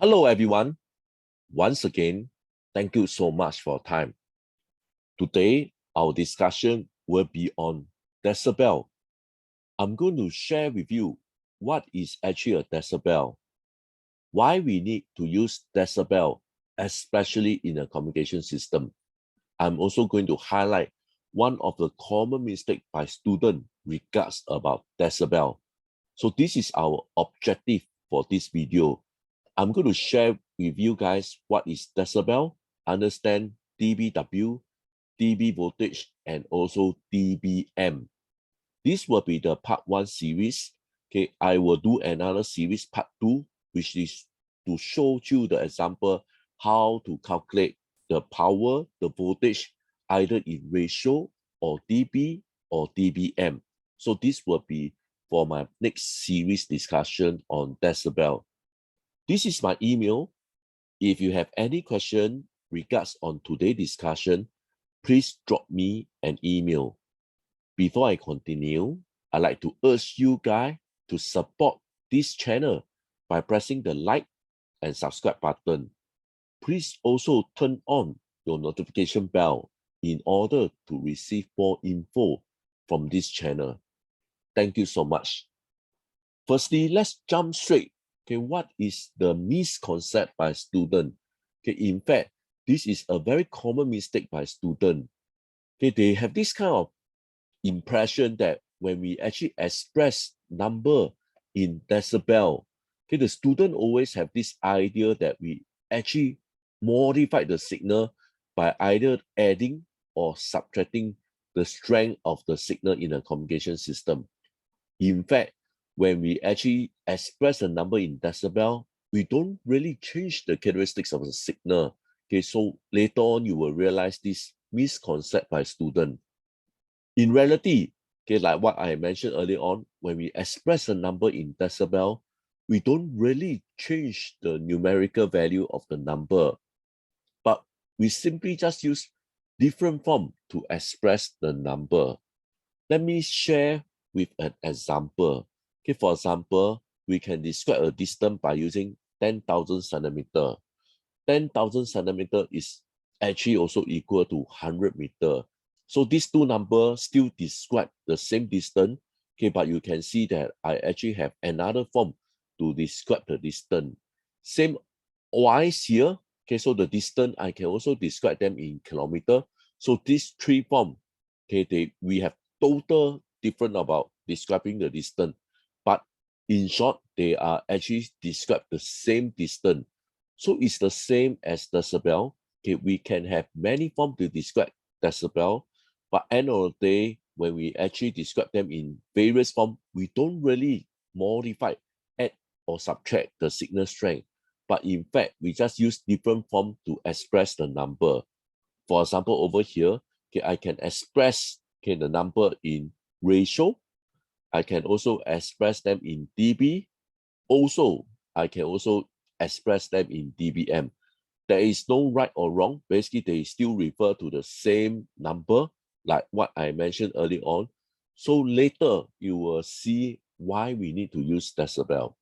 Hello, everyone. Once again, thank you so much for your time. Today, our discussion will be on decibel. I'm going to share with you what is actually a decibel, why we need to use decibel, especially in a communication system. I'm also going to highlight one of the common mistakes by students regards about decibel. So this is our objective for this video. I'm going to share with you guys what is decibel, understand dBW, dB voltage, and also dBm. This will be the part 1 series. Okay, I will do another series, part 2, which is to show you the example how to calculate the power, the voltage, either in ratio or dB or dBm. So this will be for my next series discussion on decibel. This is my email. If you have any question regards on today's discussion, please drop me an email. Before I continue, I'd like to urge you guys to support this channel by pressing the like and subscribe button. Please also turn on your notification bell in order to receive more info from this channel. Thank you so much. Firstly, let's jump straight. Okay, what is the misconception by student? Okay, in fact, this is a very common mistake by student. Okay, they have this kind of impression that when we actually express number in decibel, okay, the student always have this idea that we actually modify the signal by either adding or subtracting the strength of the signal in a communication system. In fact, when we actually express the number in decibel, we don't really change the characteristics of the signal. Okay, so later on, you will realize this misconception by student. In reality, okay, like what I mentioned earlier on, when we express a number in decibel, we don't really change the numerical value of the number, but we simply just use different form to express the number. Let me share with an example. Okay, for example, we can describe a distance by using 10,000 centimeter. 10,000 centimeter is actually also equal to 100 meter. So these two numbers still describe the same distance, okay, but you can see that I actually have another form to describe the distance. Same wise here, okay, so the distance, I can also describe them in kilometer. So these three forms, okay, we have total different about describing the distance, but in short, they are actually describe the same distance. So it's the same as decibel. Okay, we can have many forms to describe decibel, but end of the day, when we actually describe them in various forms, we don't really modify, add or subtract the signal strength. But in fact, we just use different forms to express the number. For example, over here, okay, I can express the number in ratio. I can also express them in dB. Also, I can also express them in dBm. There is no right or wrong. Basically, they still refer to the same number, like what I mentioned earlier on. So later, you will see why we need to use decibel.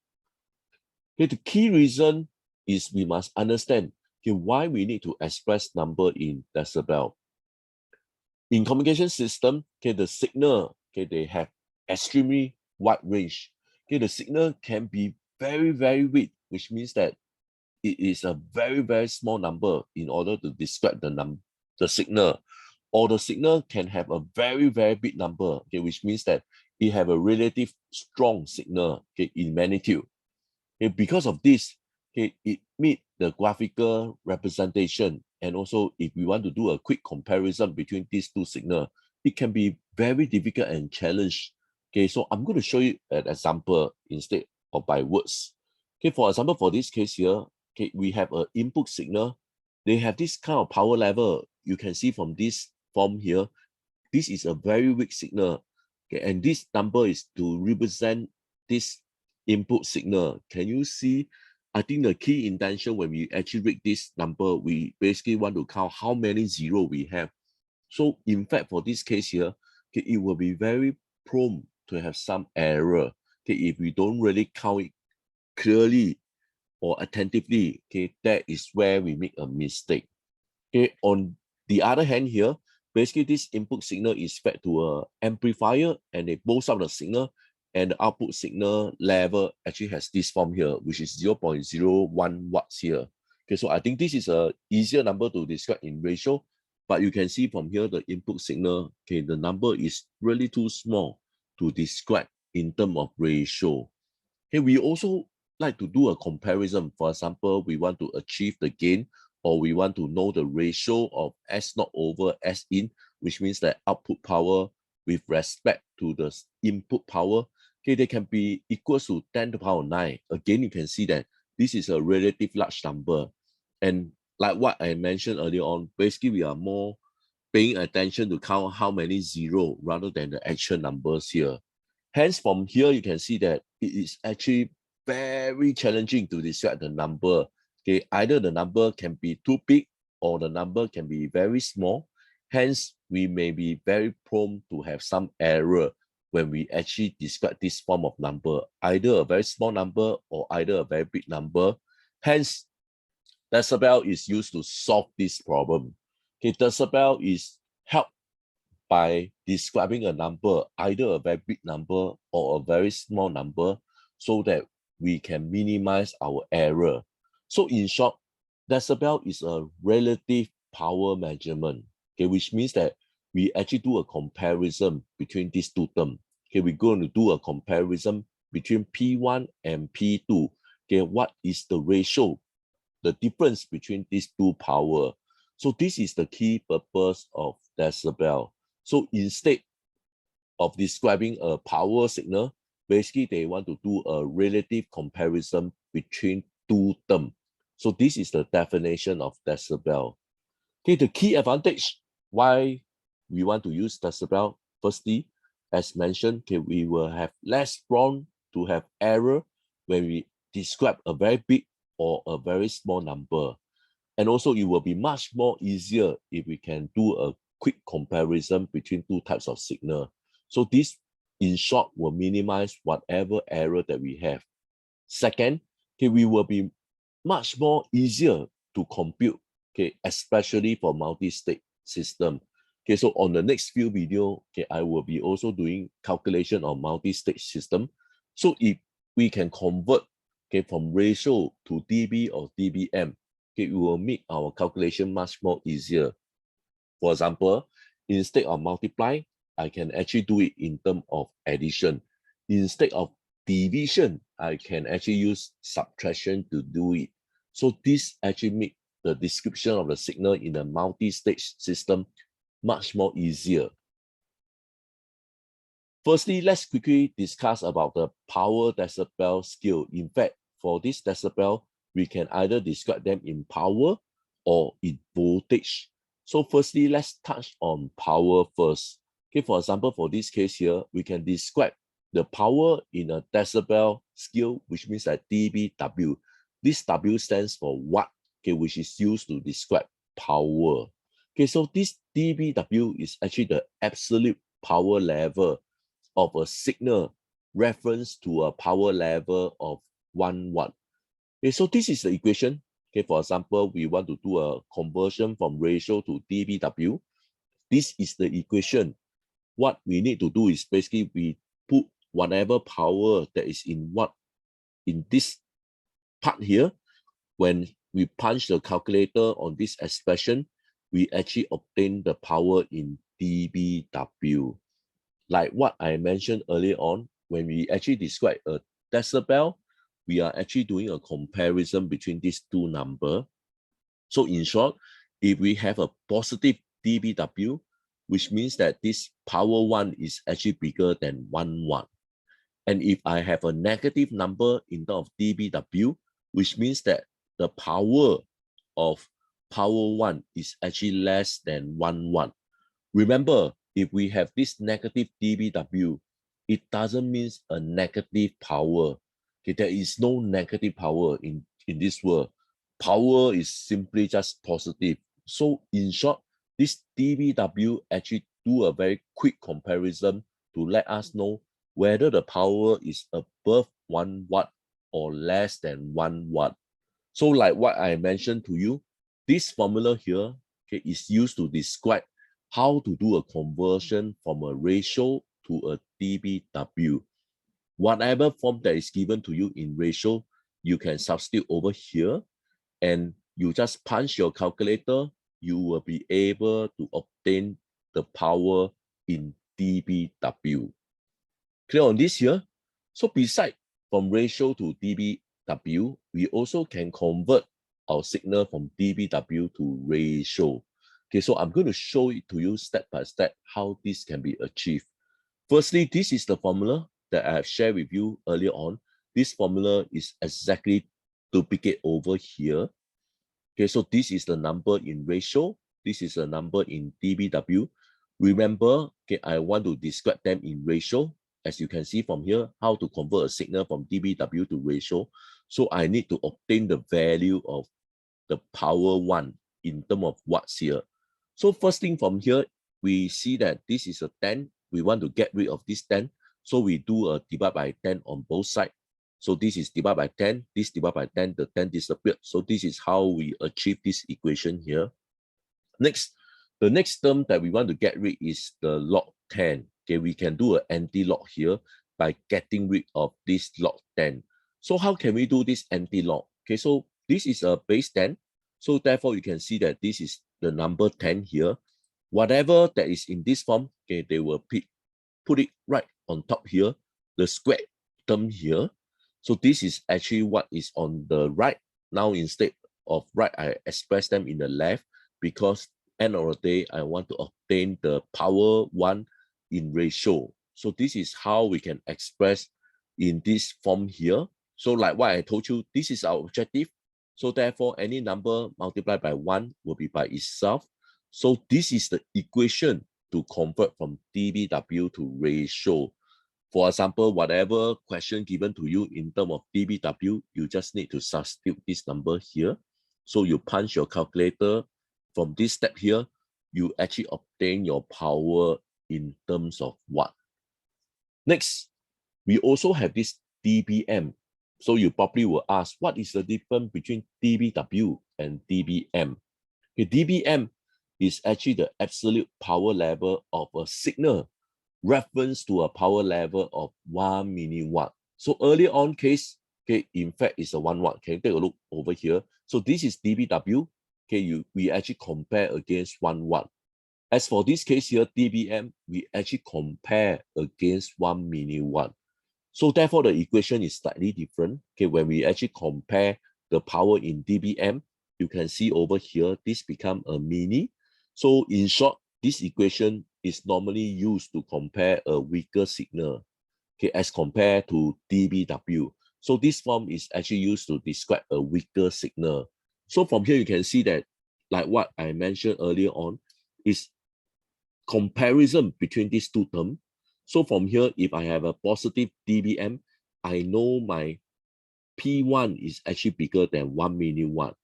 Okay, the key reason is we must understand why we need to express number in decibel. In communication system, the signal, they have extremely wide range. The signal can be very, very weak, which means that it is a very, very small number in order to describe the signal. Or the signal can have a very, very big number, which means that it have a relative strong signal, in magnitude. Because of this, it meet the graphical representation. And also, if we want to do a quick comparison between these two signals, it can be very difficult and challenged. So I'm going to show you an example instead of by words. For example, for this case here, we have an input signal. They have this kind of power level. You can see from this form here, this is a very weak signal. And this number is to represent this input signal. Can you see? I think the key intention when we actually read this number, we basically want to count how many zero we have. So in fact, for this case here, it will be very prone to have some error if we don't really count it clearly. or attentively, okay, that is where we make a mistake. Okay, on the other hand here, basically this input signal is fed to a amplifier and they both out the signal, and the output signal level actually has this form here, which is 0.01 watts here. Okay, so I think this is a easier number to describe in ratio, but you can see from here the input signal, okay, the number is really too small to describe in terms of ratio. Okay, we also like to do a comparison. For example, we want to achieve the gain, or we want to know the ratio of S0 over S in, which means that output power with respect to the input power, okay, they can be equal to 10 to the power 9. Again, you can see that this is a relative large number. And like what I mentioned earlier on, basically we are more paying attention to count how many zero rather than the actual numbers here. Hence, from here, you can see that it is actually very challenging to describe the number. Okay, either the number can be too big or the number can be very small. Hence, we may be very prone to have some error when we actually describe this form of number, either a very small number or either a very big number. Hence, decibel is used to solve this problem. Okay, decibel is helped by describing a number, either a very big number or a very small number, so that we can minimize our error. So in short, decibel is a relative power measurement, okay, which means that we actually do a comparison between these two terms. Okay, we're going to do a comparison between P1 and P2. Okay, what is the ratio, the difference between these two power? So this is the key purpose of decibel. So instead of describing a power signal, basically they want to do a relative comparison between two terms. So this is the definition of decibel. Okay, the key advantage why we want to use decibel, firstly, as mentioned, okay, we will have less prone to have error when we describe a very big or a very small number. And also it will be much more easier if we can do a quick comparison between two types of signal. So this, in short, will minimize whatever error that we have. Second, okay, we will be much more easier to compute, okay, especially for multi-state system. Okay, so on the next few video, okay, I will be also doing calculation on multi-state system. So if we can convert, okay, from ratio to dB or dBm, okay, it will make our calculation much more easier. For example, instead of multiply, I can actually do it in terms of addition. Instead of division, I can actually use subtraction to do it. So this actually makes the description of the signal in a multi-stage system much more easier. Firstly, let's quickly discuss about the power decibel scale. In fact, for this decibel, we can either describe them in power or in voltage. So firstly, let's touch on power first. Okay, for example, for this case here, we can describe the power in a decibel scale, which means that dBW. This W stands for watt, okay, which is used to describe power. Okay, so this dBW is actually the absolute power level of a signal reference to a power level of 1 watt. Okay, so this is the equation. Okay, for example, we want to do a conversion from ratio to dBW. This is the equation. What we need to do is basically we put whatever power that is in watt in this part here. When we punch the calculator on this expression, we actually obtain the power in dBW. Like what I mentioned earlier on, when we actually describe a decibel, we are actually doing a comparison between these two numbers. So in short, if we have a positive dBW, which means that this power 1 is actually bigger than 1 watt. And if I have a negative number in terms of dBW, which means that the power of power 1 is actually less than 1 watt. Remember, if we have this negative dBW, it doesn't mean a negative power. Okay, there is no negative power in this world. Power is simply just positive. So in short, this dBW actually do a very quick comparison to let us know whether the power is above 1 watt or less than 1 watt. So like what I mentioned to you, this formula here, okay, is used to describe how to do a conversion from a ratio to a dBW. Whatever form that is given to you in ratio, you can substitute over here and you just punch your calculator, you will be able to obtain the power in dBW. Clear on this here? So beside from ratio to dBW, we also can convert our signal from dBW to ratio. Okay, so I'm going to show it to you step by step how this can be achieved. Firstly, this is the formula that I have shared with you earlier on. This formula is exactly duplicate over here. Okay, so this is the number in ratio. This is the number in dBW. Remember, okay, I want to describe them in ratio. As you can see from here, how to convert a signal from dBW to ratio. So I need to obtain the value of the power 1 in terms of watts here. So first thing from here, we see that this is a 10. We want to get rid of this 10. So we do a divide by 10 on both sides. So this is divided by 10, this divided by 10, the 10 disappeared. So this is how we achieve this equation here. Next, the next term that we want to get rid is the log 10. Okay, we can do an anti-log here by getting rid of this log 10. So how can we do this anti-log? Okay, so this is a base 10. So therefore, you can see that this is the number 10 here. Whatever that is in this form, okay, they will put it right on top here, the squared term here. So this is actually what is on the right. Now instead of right, I express them in the left because end of the day, I want to obtain the power 1 in ratio. So this is how we can express in this form here. So like what I told you, this is our objective. So therefore, any number multiplied by 1 will be by itself. So this is the equation to convert from dBW to ratio. For example, whatever question given to you in terms of dBW, you just need to substitute this number here. So you punch your calculator. From this step here, you actually obtain your power in terms of watt. Next, we also have this dBm. So you probably will ask, what is the difference between dBW and dBm? Okay, dBm is actually the absolute power level of a signal reference to a power level of 1 milliwatt. So early on case, okay, in fact, it's a 1 watt. Can you take a look over here? So this is dBW. Okay, we actually compare against 1 watt. As for this case here, dBm, we actually compare against 1 milliwatt. So therefore, the equation is slightly different. Okay, when we actually compare the power in dBm, you can see over here, this become a mini. So in short, this equation is normally used to compare a weaker signal, okay, as compared to dBW. So this form is actually used to describe a weaker signal. So from here, you can see that, like what I mentioned earlier on, is comparison between these two terms. So from here, if I have a positive dBm, I know my P1 is actually bigger than 1 milliwatt.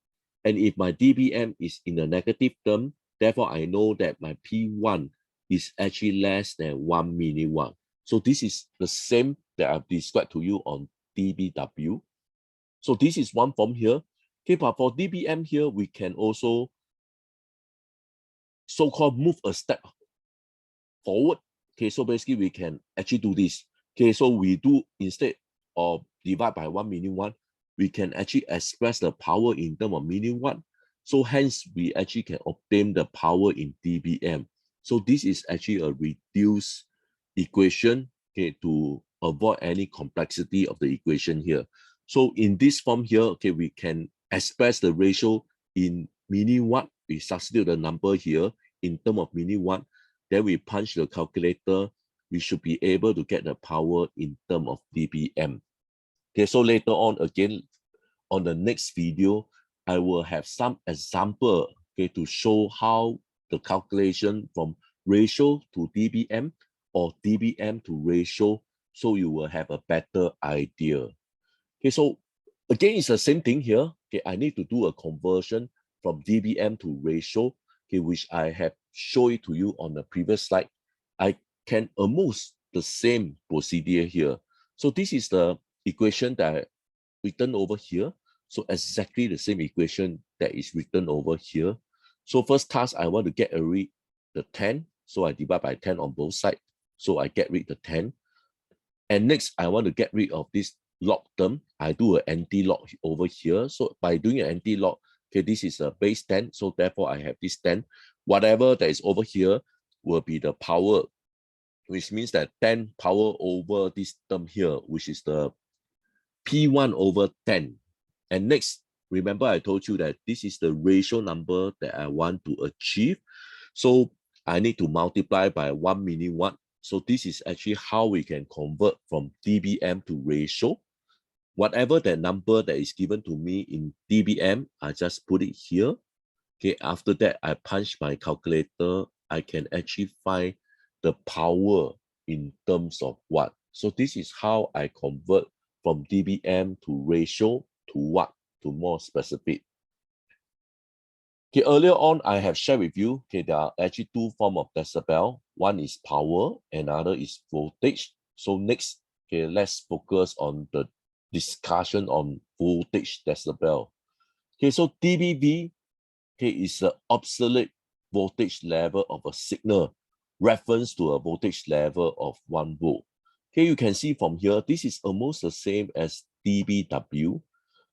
And if my dBm is in a negative term, therefore I know that my P1 is actually less than 1 milliwatt. So this is the same that I've described to you on dBW. So this is one form here. Okay, but for dBm here, we can also so-called move a step forward. Okay, so basically we can actually do this. Okay, so we do, instead of divide by 1 milliwatt, we can actually express the power in terms of milliwatt. So hence we actually can obtain the power in dBm. So this is actually a reduced equation, okay, to avoid any complexity of the equation here. So in this form here, okay, we can express the ratio in milliwatt. We substitute the number here in terms of milliwatt. Then we punch the calculator. We should be able to get the power in terms of dBm. Okay, so later on, again, on the next video, I will have some example, okay, to show how the calculation from ratio to dBm or dBm to ratio, so you will have a better idea. Okay, so again, it's the same thing here. Okay, I need to do a conversion from dBm to ratio, okay, which I have shown it to you on the previous slide. I can almost the same procedure here. So this is the equation that I written over here. So exactly the same equation that is written over here. So first task, I want to get rid the 10. So I divide by 10 on both sides. So I get rid the 10. And next, I want to get rid of this log term. I do an anti-log over here. So by doing an anti-log, okay, this is a base 10. So therefore, I have this 10. Whatever that is over here will be the power, which means that 10 power over this term here, which is the P1 over 10. And next, remember I told you that this is the ratio number that I want to achieve. So I need to multiply by 1 milliwatt. So this is actually how we can convert from dBm to ratio. Whatever the number that is given to me in dBm, I just put it here. Okay, after that, I punch my calculator. I can actually find the power in terms of watt. So this is how I convert from dBm to ratio to watt to more specific. Okay, earlier on, I have shared with you, okay, there are actually two forms of decibel. One is power, another is voltage. So next, okay, let's focus on the discussion on voltage decibel. Okay, so dBV, okay, is the absolute voltage level of a signal, reference to a voltage level of 1 volt. Okay, you can see from here, this is almost the same as dBW.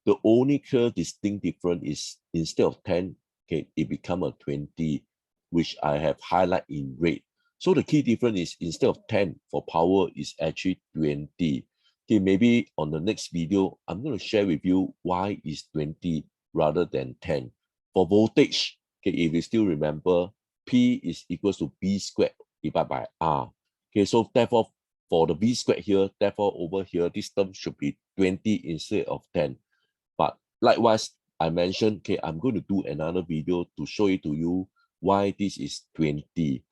The only clear distinct difference is instead of 10, okay, it become a 20, which I have highlighted in red. So the key difference is instead of 10 for power is actually 20. Okay, maybe on the next video, I'm going to share with you why is 20 rather than 10. For voltage, okay, if you still remember, P is equals to B squared divided by R. Okay, so therefore, for the B squared here, therefore over here, this term should be 20 instead of 10. But likewise, I mentioned, okay, I'm going to do another video to show it to you why this is 20.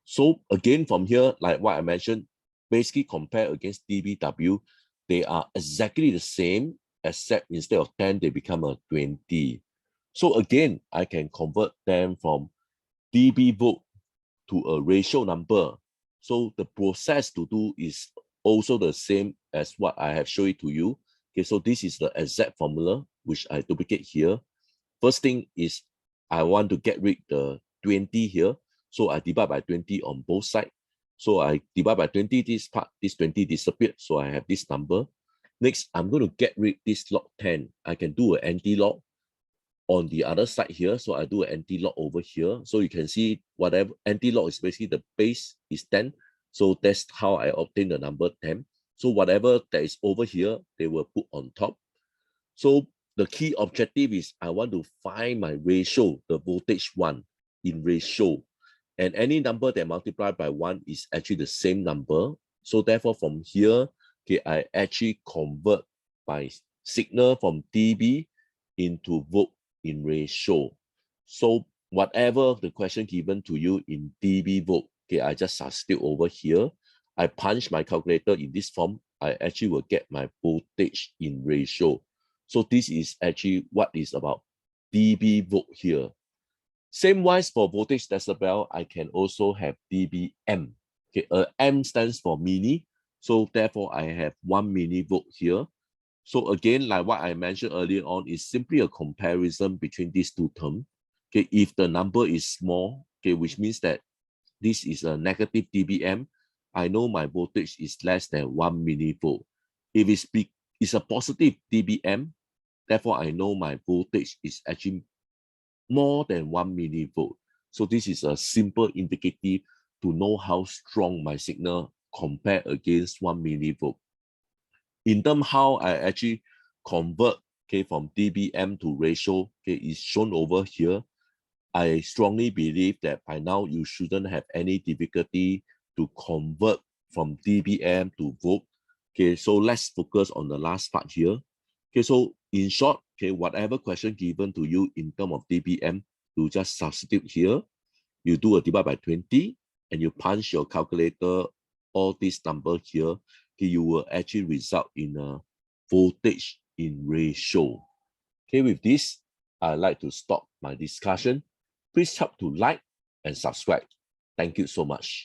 So again, from here, like what I mentioned, basically compare against dBW, they are exactly the same, except instead of 10, they become a 20. So again, I can convert them from dB volt to a ratio number. So the process to do is also the same as what I have shown it to you. Okay, so this is the exact formula, which I duplicate here. First thing is I want to get rid the 20 here. So I divide by 20 on both sides. So I divide by 20, this part, this 20 disappeared. So I have this number. Next, I'm going to get rid this log 10. I can do an anti-log on the other side here. So I do an anti-log over here. So you can see whatever anti-log is basically the base is 10. So that's how I obtain the number 10. So whatever that is over here, they will put on top. So the key objective is I want to find my ratio, the voltage 1 in ratio. And any number that multiplied by 1 is actually the same number. So therefore from here, okay, I actually convert my signal from dB into volt in ratio. So whatever the question given to you in dB volt, okay, I just substitute over here. I punch my calculator in this form. I actually will get my voltage in ratio. So this is actually what is about dB volt here. Same wise for voltage decibel, I can also have dBm. Okay, M stands for milli. So therefore, I have 1 millivolt here. So again, like what I mentioned earlier on, is simply a comparison between these two terms. Okay, if the number is small, okay, which means that this is a negative dBm, I know my voltage is less than 1 millivolt. If it's big, it's a positive dBm, therefore I know my voltage is actually more than 1 millivolt. So this is a simple indicator to know how strong my signal compared against 1 millivolt. In terms how I actually convert, okay, from dBm to ratio, okay, is shown over here. I strongly believe that by now you shouldn't have any difficulty to convert from dBm to volt. Okay, so let's focus on the last part here. Okay, so in short, okay, whatever question given to you in terms of dBm, you just substitute here. You do a divide by 20 and you punch your calculator, all these numbers here, okay, you will actually result in a voltage in ratio. Okay, with this, I'd like to stop my discussion. Please help to like and subscribe. Thank you so much.